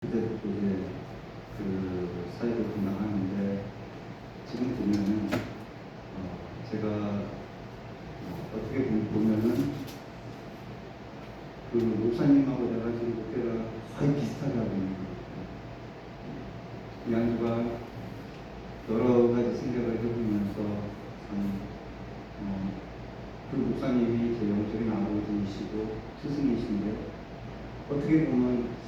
그때부터 이제 그 사역을 감당하는데 지금 보면은 제가 어떻게 보면은 그 목사님하고 내가 지금 목회가 거의 비슷하게 하고 있는 거예요. 이 안주가 여러 가지 생각을 해보면서 그 목사님이 제 영적인 아버지이시고 스승이신데 어떻게 보면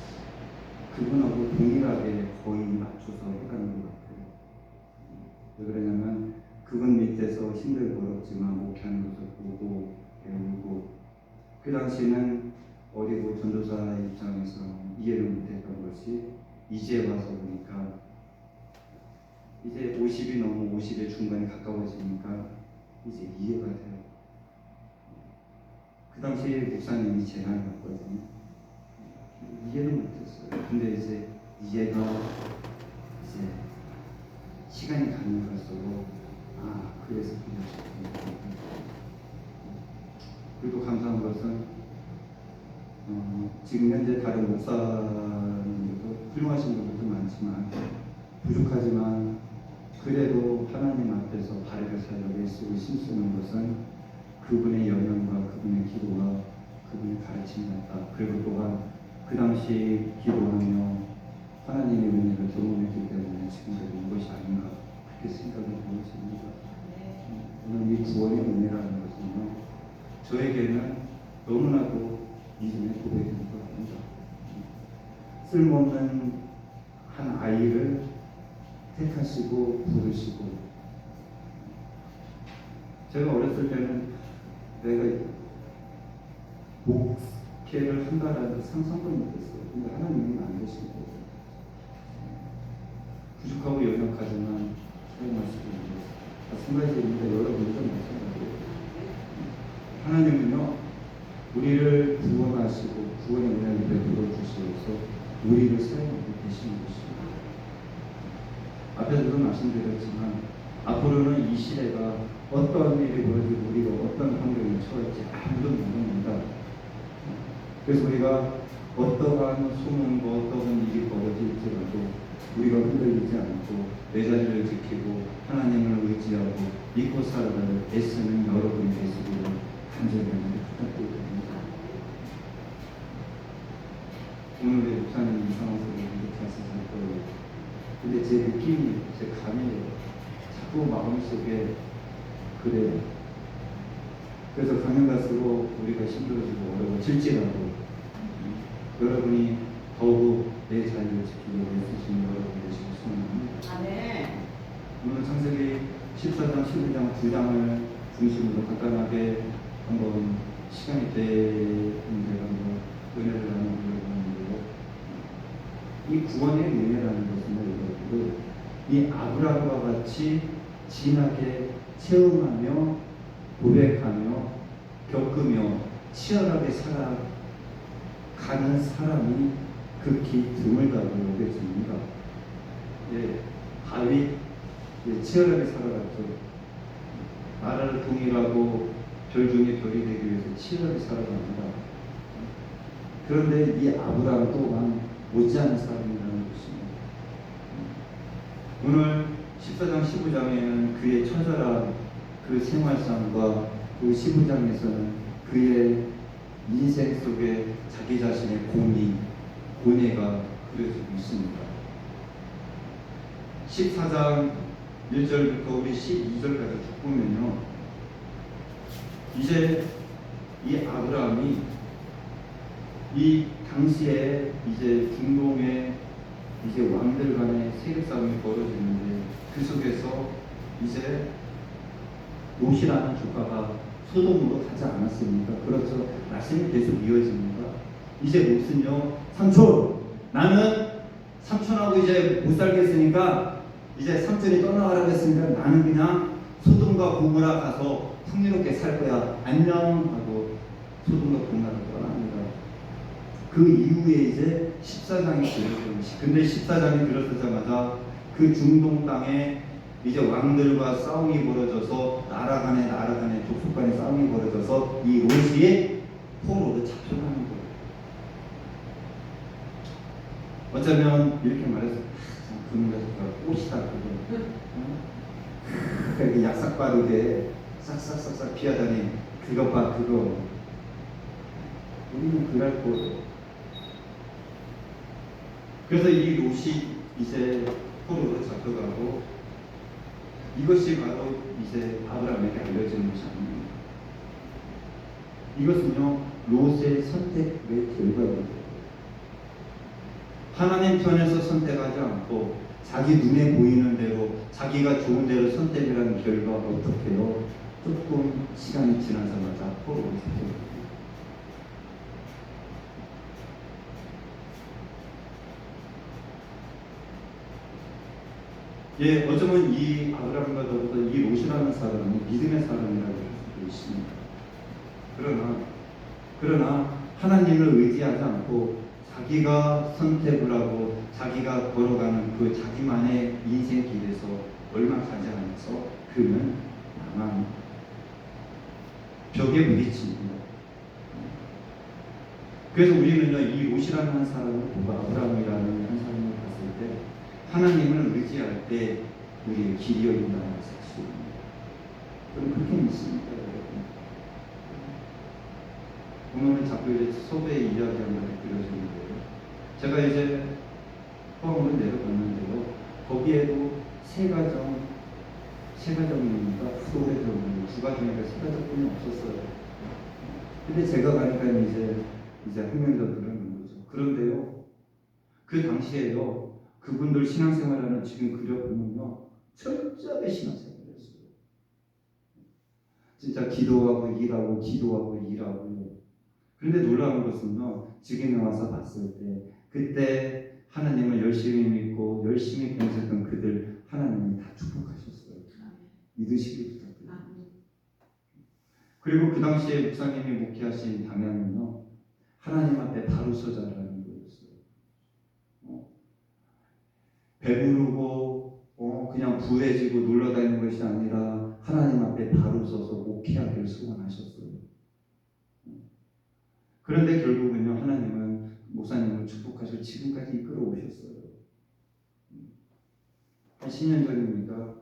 그분하고 동일하게 거의 맞춰서 해가는 것 같아요. 왜 그러냐면 그분 밑에서 힘들고 어렵지만 목회하는 것을 보고 배우고 그 당시에는 어리고 전도사 입장에서 이해를 못했던 것이 이제 와서 보니까 이제 50이 넘어 50의 중반에 가까워지니까 이제 이해가 돼요. 그 당시에 목사님이 제 나이 같거든요. 이해는 못했어요. 근데 이제 이해가 이제 시간이 가면 갈수록 그래서 그러셨구나. 그리고 감사한 것은 지금 현재 다른 목사님들도 훌륭하신 분들도 많지만 부족하지만 그래도 하나님 앞에서 바르게 살려고 애쓰고 힘쓰는 것은 그분의 연연과 그분의 기도와 그분의 가르침이었다. 그리고 또한 그 당시 기도하며 하나님의 은혜를 경험했기 때문에 지금까지 온 것이 아닌가 그렇게 생각이 되었습니다. 오늘 이 구원의 은혜라는 것은요 저에게는 너무나도 이전에 고백인 것 같습니다. 쓸모없는 한 아이를 택하시고 부르시고 제가 어렸을 때는 내가 목회를 한다라는 상상도 못했어요. 근데 하나님이 만드시고 부족하고 연약하지만 사용하시고 마찬가지입니다. 여러분도 마찬가지예요. 하나님은요 우리를 구원하시고 구원의 은혜를 베풀어 주시어서 우리를 사용하고 계시는 것입니다. 앞에서도 말씀드렸지만 앞으로는 이 시대가 어떤 일이 벌어지고 우리가 어떤 환경에 처할지 아무도 모릅니다. 그래서 우리가 어떠한 소문과 어떠한 일이 벌어질지라도 우리가 흔들리지 않고 내 자리를 지키고 하나님을 의지하고 믿고 살아가는 애쓰는 여러분이 되시기를 간절히 부탁드립니다. 오늘 목사님 이 상황 속에 이렇게 하셨을 거예요. 근데 제 느낌이, 제 감이 자꾸 마음속에 그래요. 그래서 가면 갈수록 우리가 힘들어지고 어려워질지라도 여러분이 더욱 내 자유를 지키고 애쓰시는 여러분이 되시길 소원합니다. 아멘. 오늘 창세기 14장, 15장 두 장을 중심으로 간단하게 한번 시간이 되는데 한번 은혜를 나눠보려고 하는데요. 이 구원의 은혜라는 것은 여러분들 이 아브라함과 같이 진하게 체험하며 고백하며 겪으며 치열하게 살아가는 사람이 극히 드물다고 여겨집니다. 다윗 치열하게 살아갔죠. 나라를 통일하고 별 중에 별이 되기 위해서 치열하게 살아갑니다. 그런데 이 아브라함 또한 못지않은 사람이라는 것입니다. 오늘 14장 15장에는 그의 처절한 그 생활상과 그 15장에서는 그의 인생 속에 자기 자신의 고뇌가 그려지고 있습니다. 14장 1절부터 우리 12절까지 쭉 보면요. 이제 이 아브라함이 이 당시에 이제 중동의 이제 왕들 간의 세력 싸움이 벌어지는데 그 속에서 이제 롯이라는 조카가 소돔으로 가지 않았습니까? 그렇죠. 말씀이 계속 이어집니다. 이제 롯은요, 삼촌, 나는 삼촌하고 이제 못 살겠으니까 이제 삼촌이 떠나가라고 했으니까 나는 그냥 소돔과 고모라 가서 풍요롭게 살 거야. 안녕 하고 소돔과 고모라를 떠납니다. 그 이후에 이제 14장이 들어서는 것이. 근데 14장이 들어서자마자 그 중동 땅에 이제 왕들과 싸움이 벌어져서 나라 간에 족속 간에 싸움이 벌어져서 이 롯이 포로로 잡혀가는 거예요. 어쩌면 이렇게 말해서 그놈가 꽃이다 그거. 그렇게 약삭빠르게 싹싹싹싹 피하다니 그것 봐 그거. 우리는 그럴 거예요. 그래서 이 롯이 이제 포로로 잡혀가고 이것이 바로 이제 아브라함에게 알려지는 것이 아닙니다. 이것은요 롯의 선택의 결과입니다. 하나님 편에서 선택하지 않고 자기 눈에 보이는 대로 자기가 좋은 대로 선택이라는 결과 어떻게요? 조금 시간이 지나자마자 포로로 잡혀갑니다. 예, 어쩌면 이 아브라함과 더불어 이 롯이라는 사람은 믿음의 사람이라고 할 수도 있습니다. 그러나 하나님을 의지하지 않고 자기가 선택을 하고 자기가 걸어가는 그 자기만의 인생 길에서 얼마 가지 않아서 그는 나만 벽에 부딪힙니다. 그래서 우리는요 이 롯이라는 한 사람을 보고 아브라함이라는 한 사람을 봤을 때 하나님을 의지할 때 우리의 길이 열린다는 사실입니다. 저는 그렇게 믿습니다, 여러분. 오늘은 자꾸 이제 소배의 이야기 한 가지 들려주는데요. 제가 이제 포항으로 내려갔는데요. 거기에도 세 가정입니다. 후도회정이 두 가정이니까 세 가정뿐이 없었어요. 근데 제가 가니까 이제 학명자들은 있는 거죠. 그런데요, 그 당시에요, 그분들 신앙생활하는 지금 그려보면요, 철저하게 신앙생활했어요. 진짜 기도하고 일하고 기도하고 일하고. 그런데 놀라운 것은요, 지금에 와서 봤을 때 그때 하나님을 열심히 믿고 열심히 봉사했던 그들 하나님이 다 축복하셨어요. 믿으시기 부탁드립니다. 그리고 그 당시에 목사님이 목회하신 방향은요, 하나님 앞에 바로 서자라는 거였어요. 배부르고 그냥 부해지고 놀러다니는 것이 아니라 하나님 앞에 바로 서서 목회하기를 소원하셨어요. 그런데 결국은요 하나님은 목사님을 축복하시고 지금까지 이끌어 오셨어요. 한 10년 전입니다.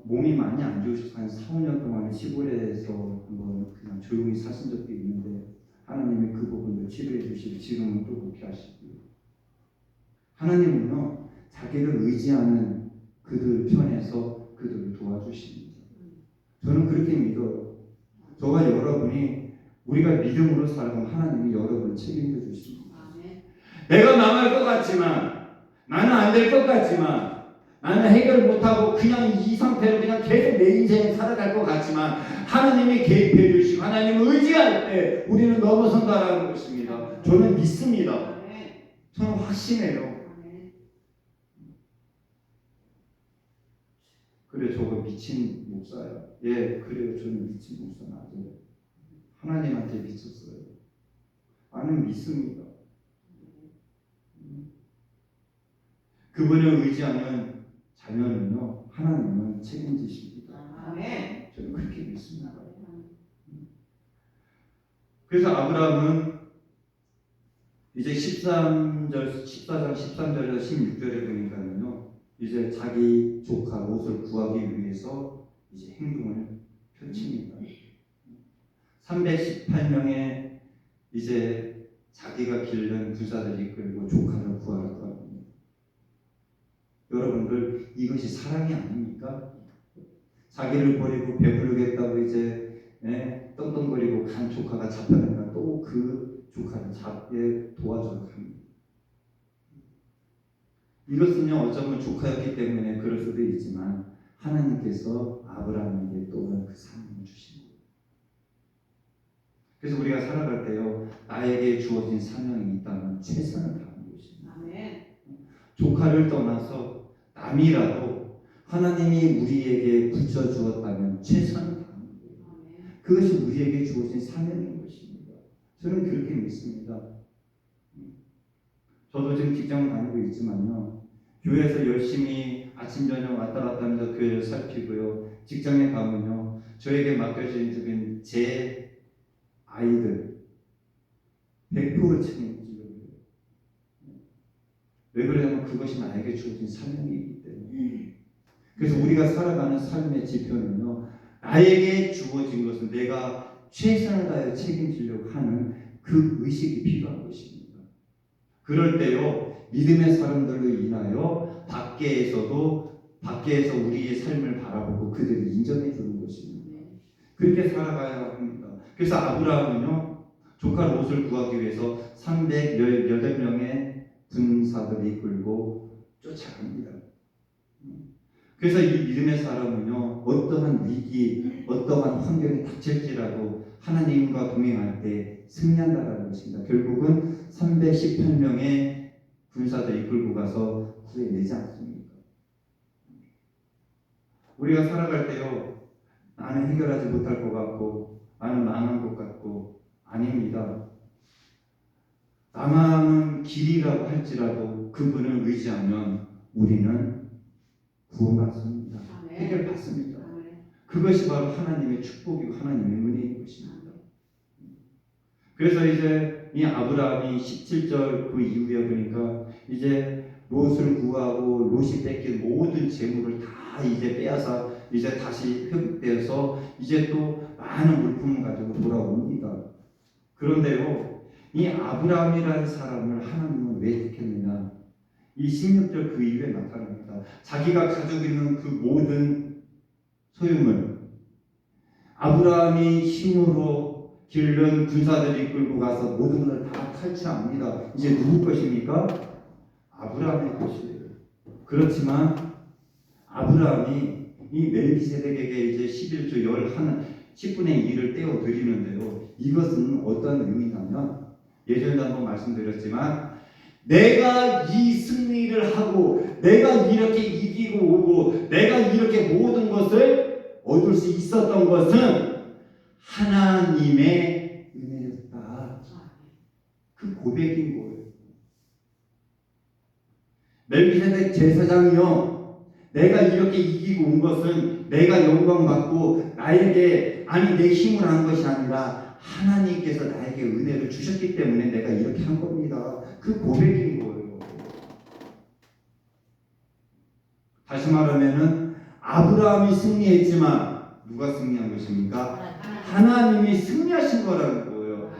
몸이 많이 안 좋으셔서 한 4, 5년 동안 시골에서 한번 그냥 조용히 사신 적도 있는데 하나님이 그 부분도 치료해 주시고 지금은 또 목회하시고요. 하나님은요 자기를 의지하는 그들 편에서 그들을 도와주십니다. 저는 그렇게 믿어요. 저와 여러분이 우리가 믿음으로 살아가면 하나님이 여러분을 책임져 주십니다. 내가 망할 것 같지만 나는 안 될 것 같지만 나는 해결 못하고 그냥 이 상태로 그냥 계속 내 인생 살아갈 것 같지만 하나님이 개입해 주시고 하나님을 의지할 때 우리는 넘어선다라는 것입니다. 저는 믿습니다. 저는 확신해요. 그래 저거 미친 목사야. 예 그래요 저는 미친 목사 맞아요. 하나님한테 미쳤어요. 나는 믿습니다. 그분을 의지하는 자녀는요 하나님은 책임지십니다. 저는 그렇게 믿습니다. 그래서 아브라함은 이제 14장 13절에서 16절에 보니까는요 이제 자기 조카 롯을 구하기 위해서 이제 행동을 펼칩니다. 318명의 이제 자기가 기른 부자들이 이끌고 조카를 구하러 갑니다. 여러분들 이것이 사랑이 아닙니까? 자기를 버리고 배부르겠다고 이제 떵떵거리고 간 조카가 잡혀가니까 또 그 조카를 잡게 도와주러 갑니다. 이것은요 어쩌면 조카였기 때문에 그럴 수도 있지만 하나님께서 아브라함에게 또한 그 사명을 주신 거예요. 그래서 우리가 살아갈 때요 나에게 주어진 사명이 있다면 최선을 다하는 것입니다. 조카를 떠나서 남이라도 하나님이 우리에게 붙여주었다면 최선을 다하는 거예요. 그것이 우리에게 주어진 사명인 것입니다. 저는 그렇게 믿습니다. 저도 지금 직장 다니고 있지만요 교회에서 열심히 아침 저녁 왔다 갔다 하면서 교회를 살피고요 직장에 가면요 저에게 맡겨진 제 아이들 100% 책임지려고 해요. 왜 그러냐면 그것이 나에게 주어진 사명이기 때문에. 그래서 우리가 살아가는 삶의 지표는요, 나에게 주어진 것은 내가 최선을 다해 책임지려고 하는 그 의식이 필요한 것입니다. 그럴 때요, 믿음의 사람들로 인하여 밖에서 우리의 삶을 바라보고 그들을 인정해 주는 것입니다. 그렇게 살아가야 합니다. 그래서 아브라함은요, 조카 롯을 구하기 위해서 318명의 군사들을 이끌고 쫓아갑니다. 그래서 이 믿음의 사람은요, 어떠한 위기, 어떠한 환경이 닥칠지라도 하나님과 동행할 때 승리한다라는 것입니다. 결국은 318명의 군사들을 이끌고 가서 구해내지 않습니까? 우리가 살아갈 때요, 나는 해결하지 못할 것 같고, 나는 망한 것 같고, 아닙니다. 망하는 길이라고 할지라도 그분을 의지하면 우리는 구원받습니다. 해결받습니다. 그것이 바로 하나님의 축복이고 하나님의 은혜인 것입니다. 그래서 이제 이 아브라함이 17절 그 이후에 보니까 이제 롯을 구하고 롯이 뺏긴 모든 재물을 다 이제 빼앗아 이제 다시 회복되어서 이제 또 많은 물품을 가지고 돌아옵니다. 그런데요, 이 아브라함이라는 사람을 하나님은 왜 택했느냐? 이 16절 그 이후에 나타납니다. 자기가 가지고 있는 그 모든 소유물, 아브라함이 힘으로 기른 군사들이 이끌고 가서 모든 것을 다 탈취합니다. 이제 누구 것입니까? 아브라함의 것이에요. 그렇지만 아브라함이 이 멜기세덱에게 이제 11조 10분의 1을 떼어 드리는데요. 이것은 어떤 의미냐면, 예전에 한번 말씀드렸지만, 내가 이 승리를 하고 내가 이렇게 이기고 오고 내가 이렇게 모든 것을 얻을 수 있었던 것은 하나님의 은혜였다. 그 고백인 거예요. 멜기세덱 제사장이요, 내가 이렇게 이기고 온 것은 내가 영광 받고 나에게 내 힘을 한 것이 아니라 하나님께서 나에게 은혜를 주셨기 때문에 내가 이렇게 한 겁니다. 그 고백인 거예요. 다시 말하면은 아브라함이 승리했지만 누가 승리한 것입니까? 하나님이 승리하신 거라는 거예요.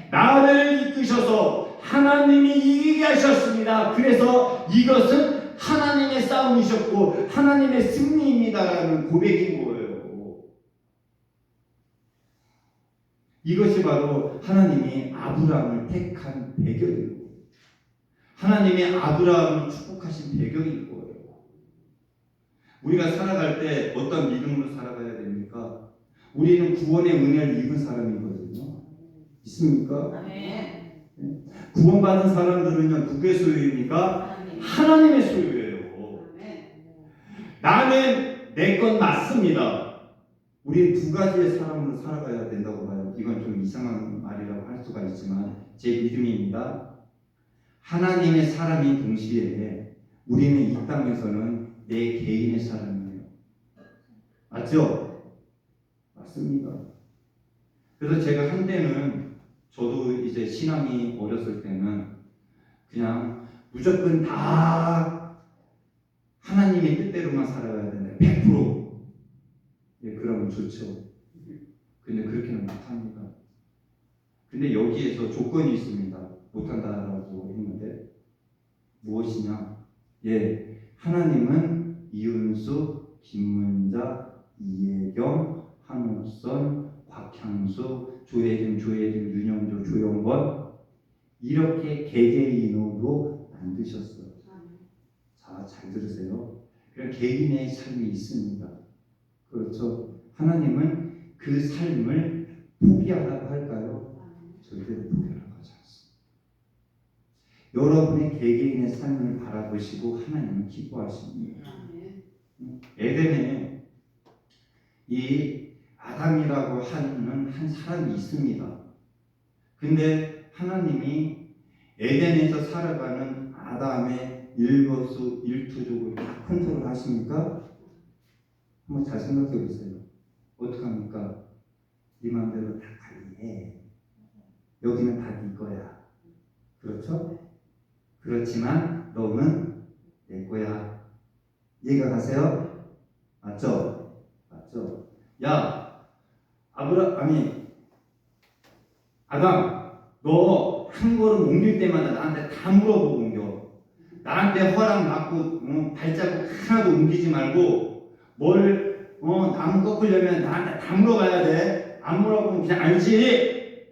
나를 이끄셔서 하나님이 이기게 하셨습니다. 그래서 이것은 하나님의 싸움이셨고 하나님의 승리입니다라는 고백인 거예요. 이것이 바로 하나님이 아브라함을 택한 배경이고 하나님이 아브라함을 축복하신 배경인 거예요. 우리가 살아갈 때 어떤 믿음으로 살아가야 됩니까? 우리는 구원의 은혜를 입은 사람이거든요. 있습니까? 네. 구원받은 사람들은요, 누구의 소유입니까? 하나님의 소유예요. 나는 내 것 맞습니다. 우리는 두 가지의 사람으로 살아가야 된다고 봐요. 이건 좀 이상한 말이라고 할 수가 있지만 제 믿음입니다. 하나님의 사람인 동시에 우리는 이 땅에서는 내 개인의 사람이에요. 맞죠? 맞습니다. 그래서 제가 한때는 저도 이제 신앙이 어렸을 때는 그냥 무조건 다 하나님의 뜻대로만 살아가야 된다. 100%. 예, 그러면 좋죠. 근데 그렇게는 못합니다. 근데 여기에서 조건이 있습니다. 못한다라고 했는데 무엇이냐? 예, 하나님은 이은수, 김문자, 이혜경, 한옥선, 곽향수, 조혜림, 윤영조, 조영권 이렇게 개개인으로 만드셨어요. 자, 잘 들으세요. 그런 개인의 삶이 있습니다. 그렇죠. 하나님은 그 삶을 포기하라고 할까요? 절대로 포기하라고 하지 않습니다. 여러분의 개개인의 삶을 바라보시고 하나님은 기뻐하십니다. 에덴에 이 아담이라고 하는 한 사람이 있습니다. 근데 하나님이 에덴에서 살아가는 아담의 일거수일투족을 다 컨트롤 하십니까? 한번 잘 생각해 보세요. 어떡합니까? 네 마음대로 다 관리해. 여기는 다 네 거야. 그렇죠? 그렇지만 너는 내 거야. 이해가 가세요? 맞죠? 맞죠? 야, 아담, 너 한 걸음 옮길 때마다 나한테 다 물어보고 옮겨. 나한테 허락 받고 발자국 하나도 옮기지 말고 나무 꺾으려면 나한테 다 물어봐야 돼. 안 물어보면 그냥 알지.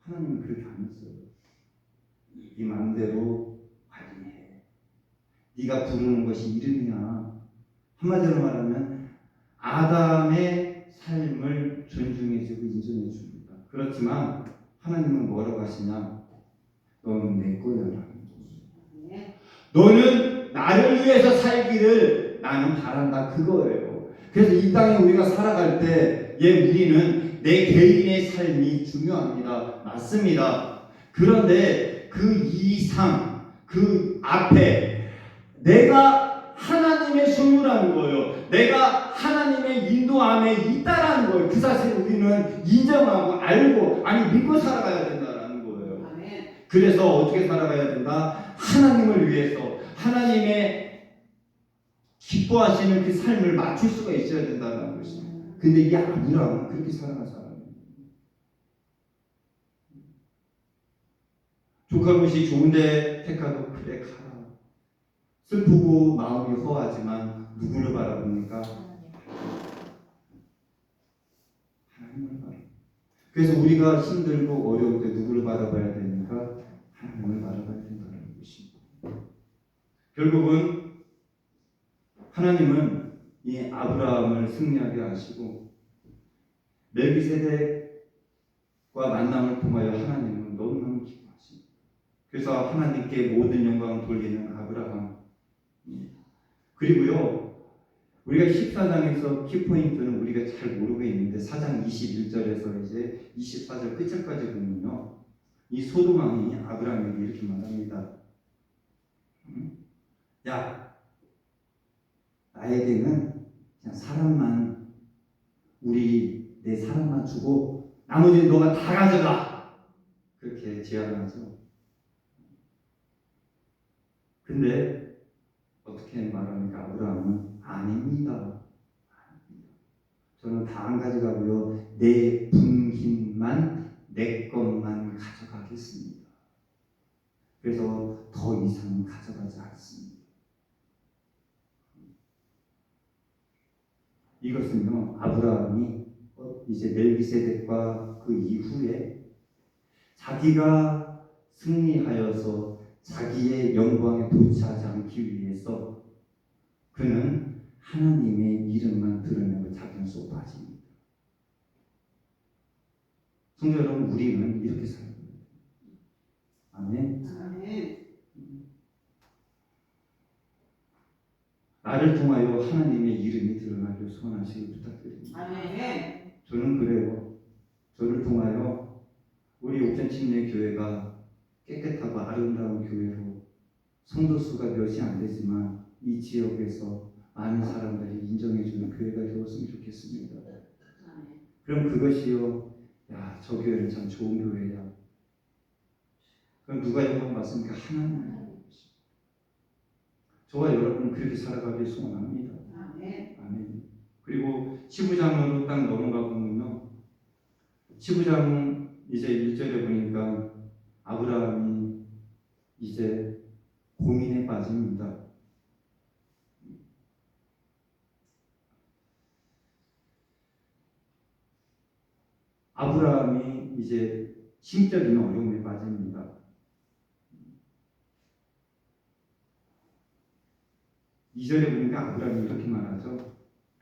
하나님은 그렇게 안 했어요. 네 마음대로 확인해. 네가 부르는 것이 이름이야. 한마디로 말하면 아담의 삶을 존중해주고 인정해 줍니다. 그렇지만 하나님은 뭐라고 하시냐? 너는 내 거야. 너는 나를 위해서 살기를 나는 바란다. 그거예요. 그래서 이 땅에 우리가 살아갈 때 우리는 내 개인의 삶이 중요합니다. 맞습니다. 그런데 그 이상, 그 앞에 내가 하나님의 소유라는 거예요. 내가 하나님의 인도함에 있다라는 거예요. 그 사실을 우리는 인정하고 알고 믿고 살아가야 된다라는 거예요. 그래서 어떻게 살아가야 된다? 하나님을 위해서 하나님의 기뻐하시는 그 삶을 맞출 수가 있어야 된다는 것입니다. 근데 이게 아니라면 그렇게 살아가지 않아요. 족할 곳이 좋은데 택하도 그래 가라. 슬프고 마음이 허하지만 누구를 바라봅니까? 하나님을 바라. 그래서 우리가 힘들고 어려울 때 누구를 바라봐야 됩니까? 하나님을 바라봐야 된다는 것입니다. 결국은 하나님은 이 아브라함을 승리하게 하시고 멜기세덱과 만남을 통하여 하나님은 너무너무 기뻐하십니다. 그래서 하나님께 모든 영광을 돌리는 아브라함. 그리고요, 우리가 14장에서 키포인트는 우리가 잘 모르고 있는데 4장 21절에서 이제 24절 끝절까지 보면요, 이 소돔 왕이 아브라함에게 이렇게 말합니다. 야, 나에게는 그냥 사람만, 내 사람만 주고 나머지는 너가 다 가져가. 그렇게 제안을 하죠. 근데 어떻게 말합니까? 아브라함은 아닙니다. 저는 다 안 가져가고요, 내 분깃만, 내 것만 가져가겠습니다. 그래서 더 이상 가져가지 않습니다. 이것은요, 아브라함이 이제 멜기세덱과 그 이후에 자기가 승리하여서 자기의 영광에 도취하지 않기 위해서 그는 하나님의 이름만 드러내고 자기는 쏙 빠집니다. 성도 여러분, 우리는 이렇게 살아야 됩니다. 아멘. 나를 통하여 하나님의 이름이 드러나길 소원하시길 부탁드립니다. 아멘. 저는 그래요. 저를 통하여 우리 옥천침례 교회가 깨끗하고 아름다운 교회로 성도 수가 몇이 안 되지만 이 지역에서 많은 사람들이 인정해주는 교회가 되었으면 좋겠습니다. 그럼 그것이요, 야, 저 교회는 참 좋은 교회야. 그럼 누가 영광 받습니까? 하나님. 저와 여러분은 그렇게 살아가길 소원합니다. 아멘. 그리고 15장으로 딱 넘어가 보면요, 15장 이제 1절에 보니까 아브라함이 이제 고민에 빠집니다. 아브라함이 이제 심적인 어려움에 빠집니다. 이 절에 보니까 아브라함이 이렇게 말하죠.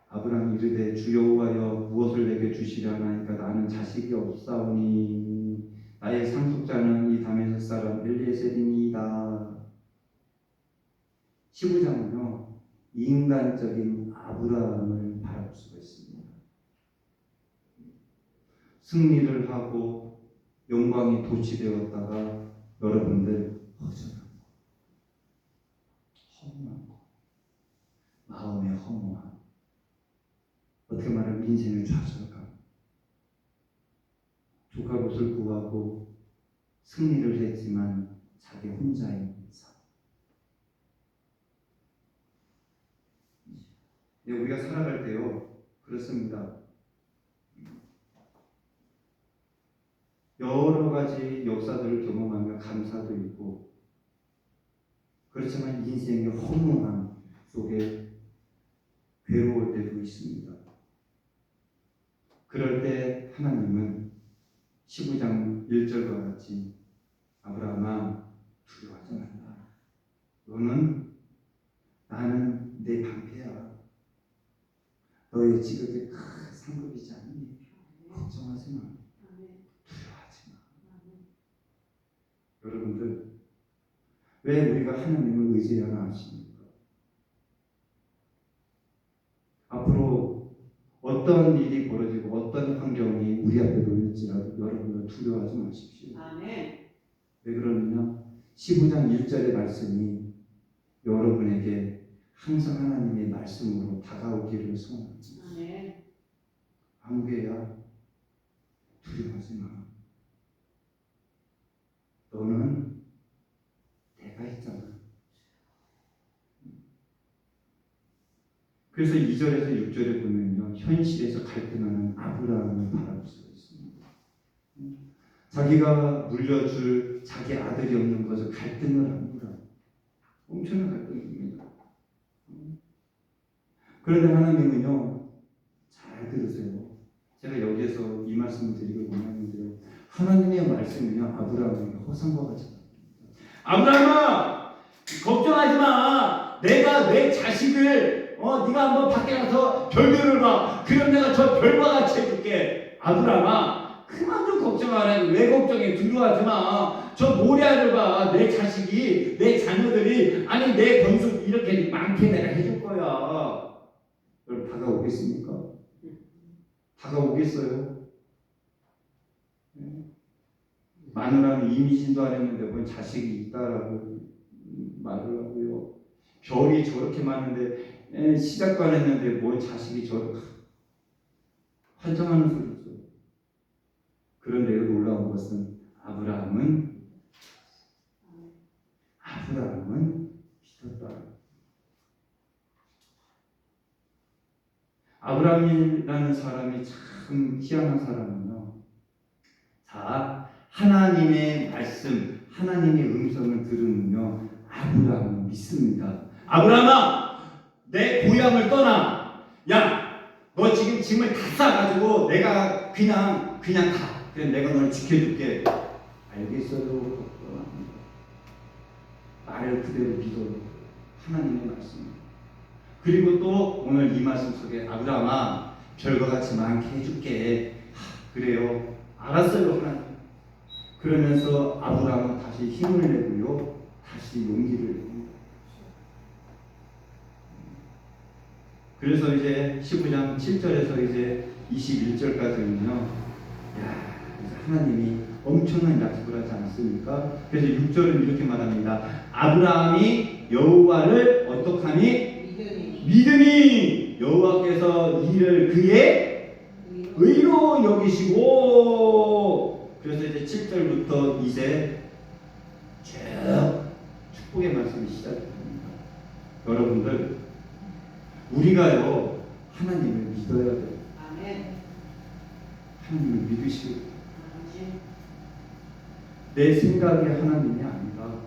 아브라함이 이르되 주 여호와여 무엇을 내게 주시려나이까 나는 자식이 없사오니 나의 상속자는 이 다메섹 사람 엘리에셀이니이다. 15장은요, 인간적인 아브라함을 바라볼 수가 있습니다. 승리를 하고 영광이 도취되었다가 여러분들 허전한 거, 허무한 거, 마음의 허무함, 어떻게 말하면 인생의 좌절감, 조카 옷을 구하고 승리를 했지만 자기 혼자인 삶, 네, 우리가 살아갈 때요, 그렇습니다. 여러 가지 역사들을 경험하며 감사도 있고, 그렇지만 인생의 허무함 속에 괴로울 때도 있습니다. 그럴 때 하나님은 15장 1절과 같이 아브라함아 두려워하지 말라. 나는 내 방패야. 너의 직업이 큰 상급이지 않니? 걱정하지 마. 두려워하지 마. 여러분들, 왜 우리가 하나님을 의지하나 아십니까? 앞으로 어떤 일이 벌어지고 어떤 환경이 우리 앞에 놓일지라도 여러분은 두려워하지 마십시오. 아멘. 왜 그러느냐? 15장 1절의 말씀이 여러분에게 항상 하나님의 말씀으로 다가오기를 소원합니다. 아멘. 안개야, 두려워하지 마. 너는 내가 있잖아. 그래서 2절에서 6절에 보면요, 현실에서 갈등하는 아브라함을 바라볼 수가 있습니다. 자기가 물려줄 자기 아들이 없는 것을 갈등을 합니다. 엄청난 갈등입니다. 그런데 하나님은요, 잘 들으세요. 제가 여기에서 이 말씀을 드리고 원하는데요, 하나님의 말씀은요, 아브라함에게 허상과 같이 아브라함아, 걱정하지 마. 내가 내 자식을 네가 한번 밖에 가서 별들을 봐. 그럼 내가 저 별과 같이 해줄게. 아브라함아, 그만 좀 걱정하라. 왜 걱정해? 두려워하지 마. 저 모래알을 봐. 내 자식이, 내 자녀들이, 아니 내 번수 이렇게 많게 내가 해줄 거야. 여러분, 다가오겠습니까? 다가오겠어요? 마누라는 이미진도 안 했는데 뭔 자식이 있다라고 말을 하고요. 별이 저렇게 많은데 시작도 안 했는데 뭔 자식이 저렇게 환장하는 소리죠. 그런데 놀라운 것은 아브라함은 믿었다. 아브라함이라는 사람이 참 희한한 사람은요. 자, 하나님의 말씀, 하나님의 음성을 들으면요, 아브라함은 믿습니다. 아브라함아, 내 고향을 떠나. 야, 너 지금 짐을 다 싸가지고 내가 그냥 가. 그래, 내가 너를 지켜줄게. 알겠어요. 말을 그대로 믿어요. 하나님의 말씀. 그리고 또 오늘 이 말씀 속에 아브라함아, 별과 같이 많게 해줄게. 그래요. 알았어요, 하나님. 그러면서 아브라함은 다시 힘을 내고요, 다시 용기를 냅니다. 그래서 이제 15장 7절에서 이제 21절까지는요, 하나님이 엄청난 약속을 하지 않습니까? 그래서 6절은 이렇게 말합니다. 아브라함이 여호와를 어떡하니? 믿으니 여호와께서 이를 그의 의로 여기시고. 그래서 이제 7절부터 이제 쭉 축복의 말씀이 시작됩니다. 여러분들, 우리가요, 하나님을 믿어야 돼요. 아멘. 하나님을 믿으시고, 내 생각이 하나님이 아니라,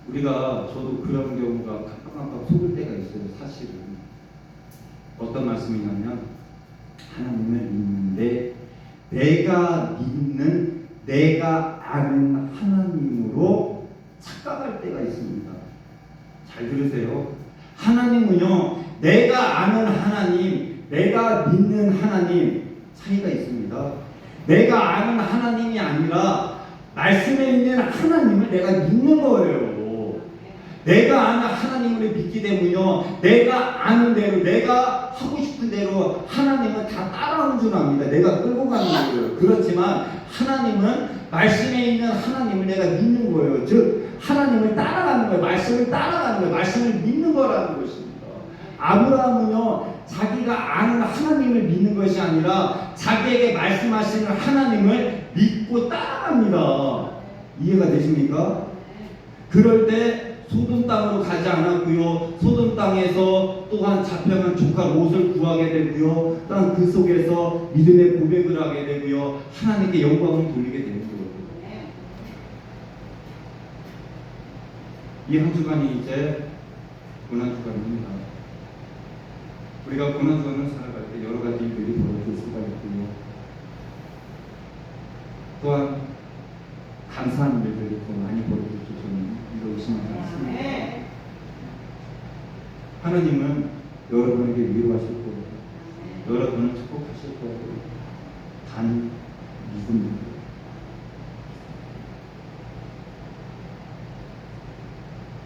우리가, 저도 그런 경우가 깜빡깜빡 속을 때가 있어요. 사실은 어떤 말씀이냐면, 하나님을 믿는데 내가 믿는, 내가 아는 하나님으로 착각할 때가 있습니다. 잘 들으세요. 하나님은요, 내가 아는 하나님, 내가 믿는 하나님, 차이가 있습니다. 내가 아는 하나님이 아니라 말씀에 있는 하나님을 내가 믿는 거예요. 내가 아는 하나님을 믿기 때문에요, 내가 아는 대로, 내가 하고 싶은 대로 하나님은 다 따라오는 줄 압니다. 내가 끌고 가는 거예요. 그렇지만 하나님은, 말씀에 있는 하나님을 내가 믿는 거예요. 즉 하나님을 따라가는 거예요. 말씀을 따라가는 거예요. 말씀을 믿는 거라는 것입니다. 아브라함은요, 자기가 아는 하나님을 믿는 것이 아니라 자기에게 말씀하시는 하나님을 믿고 따라갑니다. 이해가 되십니까? 그럴 때 소돔 땅으로 가지 않았고요, 소돔 땅 떡상에서 또한 잡혀간 조카 롯을 구하게 되고요. 또한 그 속에서 믿음의 고백을 하게 되고요. 하나님께 영광을 돌리게 되는 거예요. 이 한 주간이 이제 고난주간입니다. 우리가 고난주간을 살아갈 때 여러 가지 일들이 벌어질 수가 있고요. 또한 감사한 일들이 또 많이 벌어질 수 저는 이러고 생각합니다. 하나님은 여러분에게 위로하실 거예요. 여러분을 축복하실 거예요. 단 믿음입니다.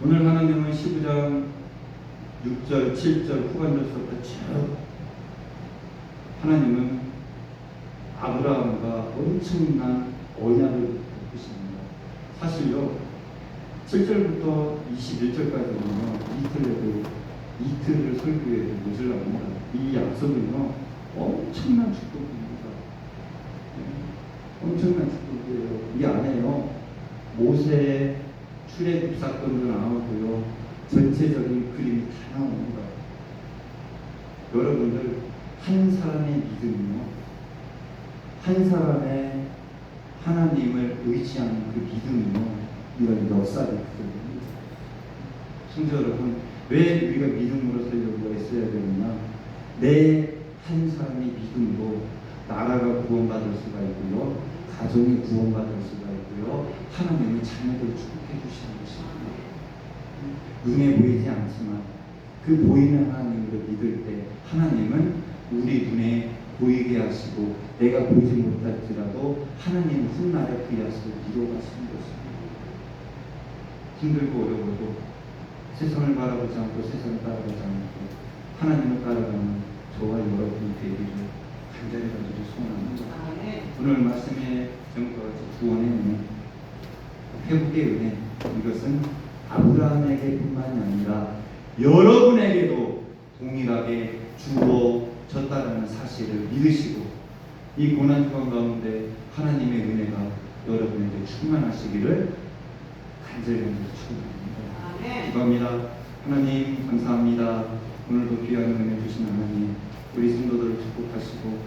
오늘 하나님은 15장 6절, 7절 후반절서부터 쭉 하나님은 아브라함과 엄청난 언약을 베푸십니다. 사실요 7절부터 21절까지는요 이틀을 설교해도 모자랍니다. 이 약속은요 엄청난 축복입니다. 엄청난 축복이에요. 이 안에요 모세의 출애굽 사건도 나오고요 전체적인 그림이 다 나옵니다. 여러분들 한 사람의 믿음이요 한 사람의 하나님을 의지하는 그 믿음이요 이런 역사를 그립니다. 성도 여러분, 왜 우리가 믿음으로 살려고 있어야 되느냐? 내 한 사람의 믿음으로 나라가 구원받을 수가 있고요, 가정이 구원받을 수가 있고요, 하나님의 자녀들을 축복해 주시는 것입니다. 눈에 보이지 않지만 그 보이는 하나님을 믿을 때 하나님은 우리 눈에 보이게 하시고 내가 보이지 못할지라도 하나님 훗날에 그 약속을 이루어가시는 것입니다. 힘들고 어려워도 세상을 바라보지 않고 세상을 따라가지 않고 하나님을 따라가는 저와 여러분이 되기를 간절히 가지고 소원합니다. 오늘 말씀의 제목과 같이 구원의 은혜, 회복의 은혜, 이것은 아브라함에게뿐만이 아니라 여러분에게도 동일하게 주어졌다는 사실을 믿으시고 이 고난주간 가운데 하나님의 은혜가 여러분에게 충만하시기를 간절히 축원합니다. 기도합니다. 하나님 감사합니다. 오늘도 귀한 은혜 주신 하나님, 우리 성도들을 축복하시고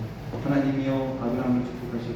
하나님이여 아브라함을 축복하시고